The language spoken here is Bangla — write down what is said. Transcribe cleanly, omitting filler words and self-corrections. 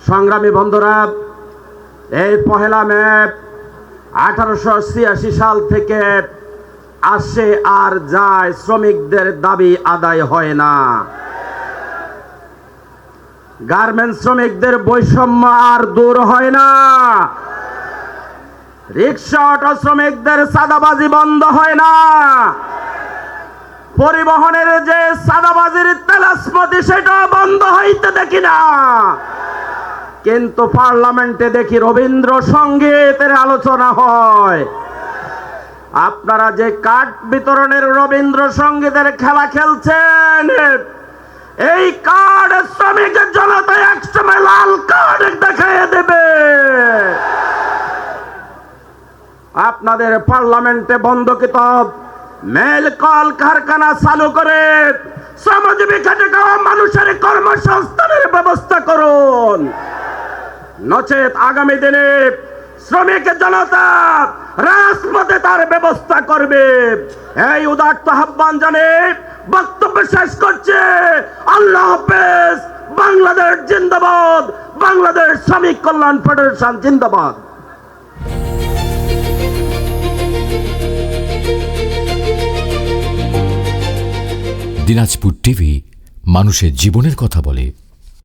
সংগ্রামী বন্ধুরা, এই পহেলা মে 1886 সাল থেকে আসে আর যায়, শ্রমিকদের দাবি আদায় হয় না। গার্মেন্টস শ্রমিকদের বৈষম্য আর দূর হয় না। রিক্সা অটো শ্রমিকদের চাঁদাবাজি বন্ধ হয় না। পরিবহনের যে চাঁদাবাজির তেলাস্পতি সেটা বন্ধ হইতে দেখি না। কিন্তু পার্লামেন্টে দেখি রবীন্দ্রসঙ্গীতের আলোচনা হয়। আপনারা যে কার্ড বিতরণের রবীন্দ্রসঙ্গীতের খেলা খেলছেন, এই কার্ড শ্রমিক জনতা একসময় লাল কার্ড দেখাইয়ে দেবে। আপনাদের পার্লামেন্টে বন্ধকিত মেল কল কারখানা চালু করে শ্রমজীবী খেটে খাওয়া মানুষের কর্মসংস্থানের ব্যবস্থা করুন, নচেত আগামী দিনে শ্রমিক জনতা রাজপথে তার ব্যবস্থা করবে। এই উদাত্ত আহ্বান জানে বক্তব্য শেষ করছে। আল্লাহ হাফেজ। বাংলাদেশ জিন্দাবাদ। বাংলাদেশ শ্রমিক কল্যাণ ফেডারেশন জিন্দাবাদ। দিনাজপুর টিভি মানুষের জীবনের কথা বলে।